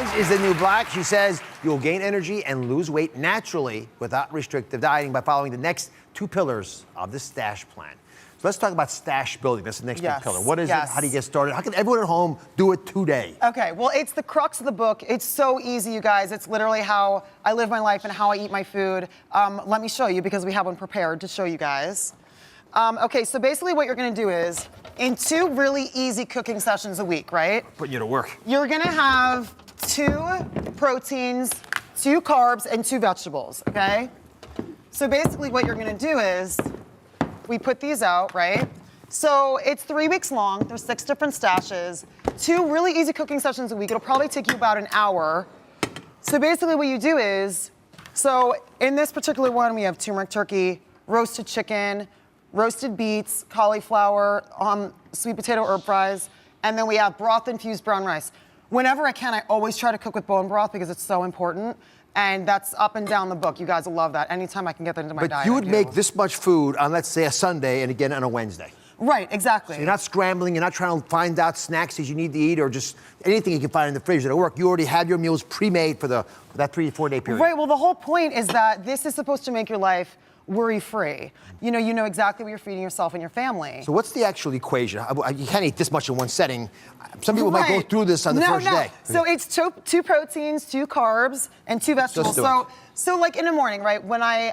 Orange is the new black. She says you'll gain energy and lose weight naturally without restrictive dieting by following the next 2 pillars of the stash plan. So let's talk about stash building. That's the next big pillar. What is it? How do you get started? How can everyone at home do it today? Okay, well, it's the crux of the book. It's so easy, you guys. It's literally how I live my life and how I eat my food. Let me show you because we have one prepared to show you guys. Okay, so basically what you're gonna do is, in 2 really easy cooking sessions a week, right? Putting you to work. You're gonna have 2 proteins, 2 carbs, and 2 vegetables, okay? So basically what you're gonna do is, we put these out, right? So it's 3 weeks long, there's 6 different stashes, 2 really easy cooking sessions a week. It'll probably take you about an hour. So basically what you do is, so in this particular one, we have turmeric turkey, roasted chicken, roasted beets, cauliflower, sweet potato herb fries, and then we have broth-infused brown rice. Whenever I can, I always try to cook with bone broth because it's so important. And that's up and down the book. You guys will love that. Anytime I can get that into my diet. But you would make this much food on, let's say, a Sunday and again on a Wednesday. Right, exactly. So you're not scrambling, you're not trying to find out snacks that you need to eat or just anything you can find in the fridge that'll work. You already have your meals pre-made for that 3 to 4 day period. Right, well, the whole point is that this is supposed to make your life worry-free. You know exactly what you're feeding yourself and your family. So what's the actual equation? You can't eat this much in one setting. Some people might go through this on the first day. So it's 2 proteins, 2 carbs, and 2 vegetables. So like in the morning, right, when I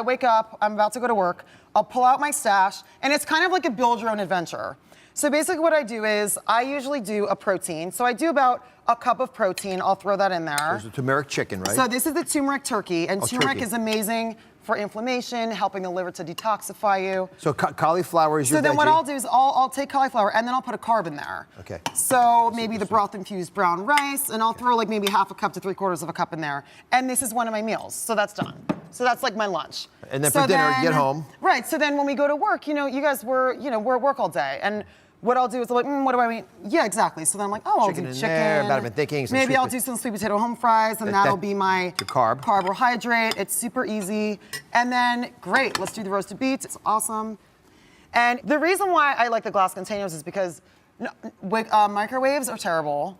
wake up, I'm about to go to work, I'll pull out my stash, and it's kind of like a build your own adventure. So basically what I do is, I usually do a protein. So I do about a cup of protein, I'll throw that in there. There's the turmeric chicken, right? So this is the turmeric turkey, and turmeric is amazing for inflammation, helping the liver to detoxify you. So cauliflower is your veggie? So then what I'll do is I'll take cauliflower and then I'll put a carb in there. Okay. So maybe the broth-infused brown rice, and I'll throw like maybe half a cup to 3/4 of a cup in there. And this is one of my meals, so that's done. So that's like my lunch. And then for dinner, you get home. Right, so then when we go to work, you guys we're at work all day. And what I'll do is, like, what do I mean? Yeah, exactly. So then I'm like, oh, I'll do chicken. There, been thinking, maybe I'll do some sweet potato home fries, and that'll be my carbohydrate. It's super easy. And then, great, let's do the roasted beets. It's awesome. And the reason why I like the glass containers is because microwaves are terrible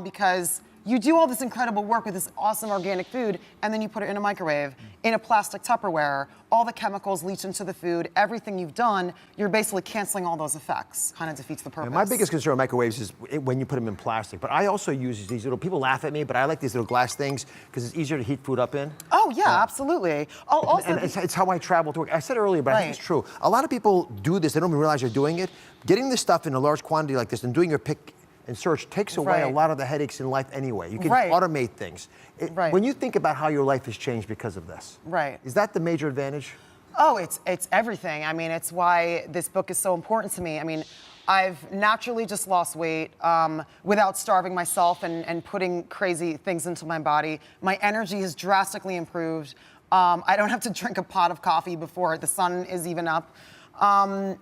because you do all this incredible work with this awesome organic food, and then you put it in a microwave, in a plastic Tupperware. All the chemicals leach into the food. Everything you've done, you're basically canceling all those effects. Kind of defeats the purpose. My biggest concern with microwaves is when you put them in plastic. But I also use these little, people laugh at me, but I like these little glass things because it's easier to heat food up in. Oh, yeah, absolutely. And it's how I travel to work. I said earlier, but I think it's true. A lot of people do this. They don't even realize they're doing it. Getting this stuff in a large quantity like this and doing your pick and search takes away a lot of the headaches in life anyway. You can automate things. When you think about how your life has changed because of this, is that the major advantage? Oh, it's everything. I mean, it's why this book is so important to me. I mean, I've naturally just lost weight without starving myself and putting crazy things into my body. My energy has drastically improved. I don't have to drink a pot of coffee before the sun is even up. And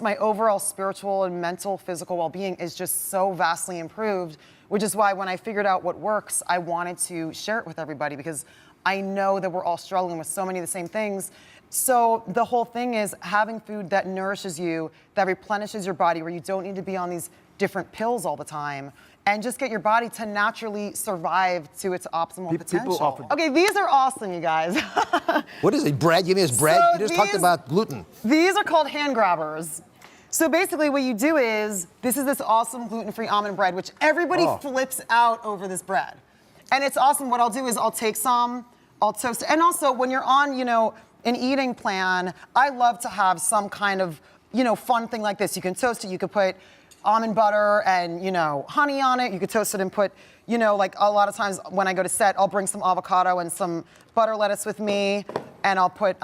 my overall spiritual and mental, physical well-being is just so vastly improved, which is why when I figured out what works, I wanted to share it with everybody because I know that we're all struggling with so many of the same things. So the whole thing is having food that nourishes you, that replenishes your body, where you don't need to be on these different pills all the time, and just get your body to naturally survive to its optimal potential. Okay, these are awesome, you guys. What is it, bread? Give me this bread? You just talked about gluten. These are called hand grabbers. So basically what you do is, this is this awesome gluten-free almond bread, which everybody flips out over this bread. And it's awesome. What I'll do is I'll take some, I'll toast it. And also when you're on, an eating plan, I love to have some kind of, fun thing like this. You can toast it, you could put almond butter and, honey on it. You could toast it and put, like a lot of times when I go to set, I'll bring some avocado and some butter lettuce with me, and I'll put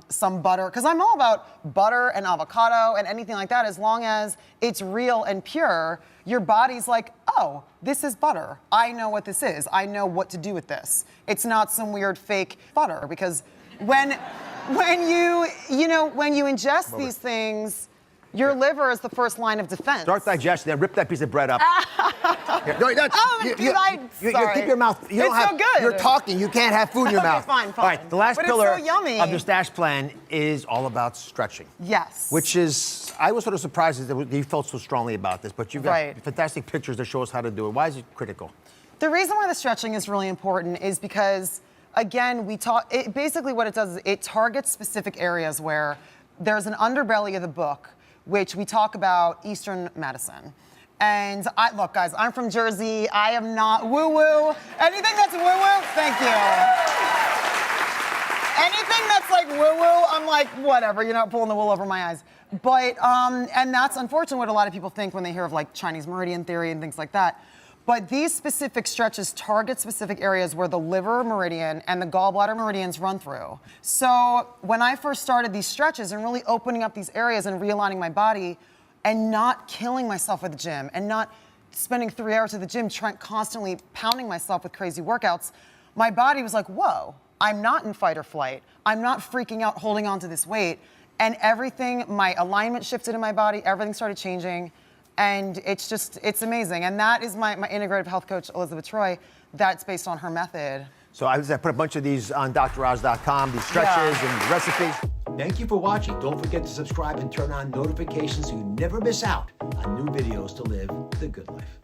some butter, because I'm all about butter and avocado and anything like that. As long as it's real and pure, your body's like, oh, this is butter. I know what this is. I know what to do with this. It's not some weird fake butter, because when you ingest these things, your liver is the first line of defense. Start digesting, then rip that piece of bread up. You keep your mouth. So good. You're talking. You can't have food in your mouth. Fine. All right. The last pillar it's so yummy. of the stash plan is all about stretching. Yes. Which is, I was sort of surprised that you felt so strongly about this, but you've got fantastic pictures that show us how to do it. Why is it critical? The reason why the stretching is really important is because, again, basically what it does is it targets specific areas where there's an underbelly of the book, which we talk about Eastern medicine. And look, guys, I'm from Jersey. I am not woo-woo. Anything that's woo-woo, thank you. Anything that's like woo-woo, I'm like, whatever, you're not pulling the wool over my eyes. But, and that's unfortunately what a lot of people think when they hear of like Chinese meridian theory and things like that. But these specific stretches target specific areas where the liver meridian and the gallbladder meridians run through. So when I first started these stretches and really opening up these areas and realigning my body and not killing myself at the gym and not spending 3 hours at the gym constantly pounding myself with crazy workouts, my body was like, whoa, I'm not in fight or flight. I'm not freaking out holding on to this weight. And everything, my alignment shifted in my body, everything started changing. And it's amazing. And that is my integrative health coach, Elizabeth Troy. That's based on her method. So I put a bunch of these on DrOz.com, these stretches and recipes. Thank you for watching. Don't forget to subscribe and turn on notifications so you never miss out on new videos to live the good life.